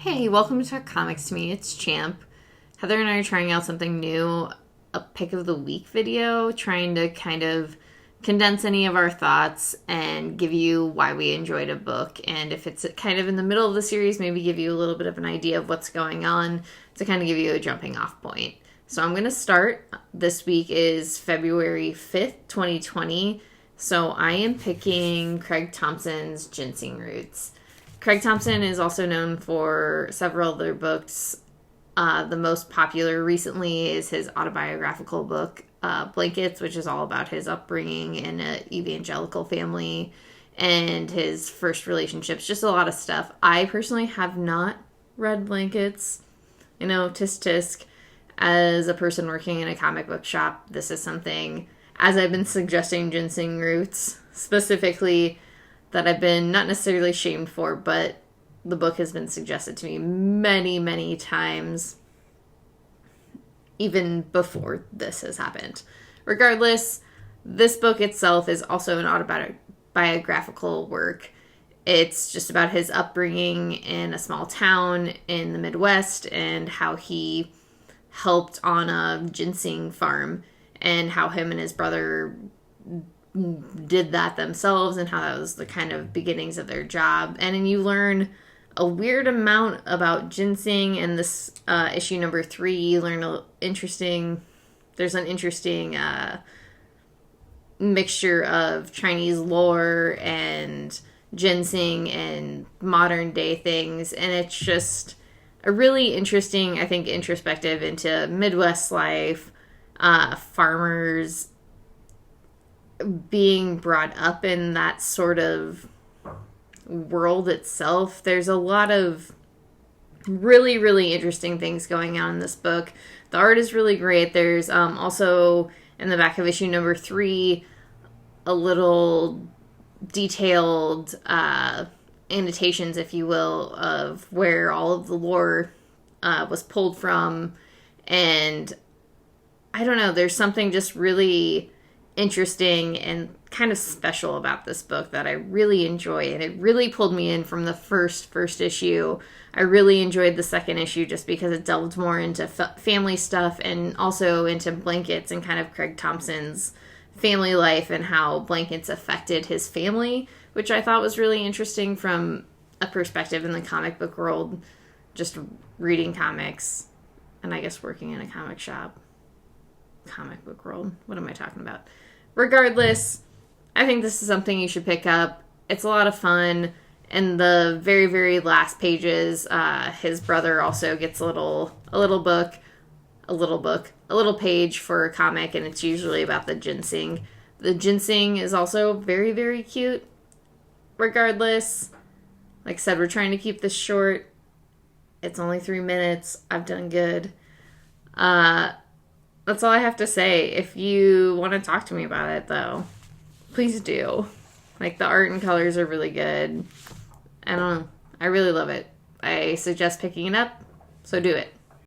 Hey, welcome to Talk Comics to Me. It's Champ. Heather and I are trying out something new, a pick of the week video, trying to kind of condense any of our thoughts and give you why we enjoyed a book. And if it's kind of in the middle of the series, maybe give you a little bit of an idea of what's going on to kind of give you a jumping off point. So I'm going to start. This week is February 5th, 2020. So I am picking Craig Thompson's Ginseng Roots. Craig Thompson is also known for several other books. The most popular recently is his autobiographical book, Blankets, which is all about his upbringing in an evangelical family and his first relationships, just a lot of stuff. I personally have not read Blankets. You know, tisk tisk. As a person working in a comic book shop, this is something, as I've been suggesting Ginseng Roots, specifically, that I've been not necessarily shamed for, but the book has been suggested to me many, many times, even before this has happened. Regardless, this book itself is also an autobiographical work. It's just about his upbringing in a small town in the Midwest and how he helped on a ginseng farm and how him and his brother did that themselves and how that was the kind of beginnings of their job. And then you learn a weird amount about ginseng. And this issue number 3, you learn there's an interesting mixture of Chinese lore and ginseng and modern day things. And it's just a really interesting, I think, introspective into Midwest life, farmers being brought up in that sort of world itself. There's a lot of really, really interesting things going on in this book. The art is really great. There's also, in the back of issue number 3, a little detailed annotations, if you will, of where all of the lore was pulled from. And I don't know, there's something just really interesting and kind of special about this book that I really enjoy, and it really pulled me in from the first issue. I really enjoyed the second issue just because it delved more into family stuff and also into Blankets and kind of Craig Thompson's family life and how Blankets affected his family, which I thought was really interesting from a perspective in the comic book world, just reading comics and I guess working in a comic shop. Comic book world. What am I talking about? Regardless, I think this is something you should pick up. It's a lot of fun. In the very, very last pages, his brother also gets a little page for a comic, and it's usually about the ginseng. The ginseng is also very, very cute. Regardless, like I said, we're trying to keep this short. It's only 3 minutes. I've done good. That's all I have to say. If you want to talk to me about it, though, please do. Like, the art and colors are really good. I don't know. I really love it. I suggest picking it up, so do it.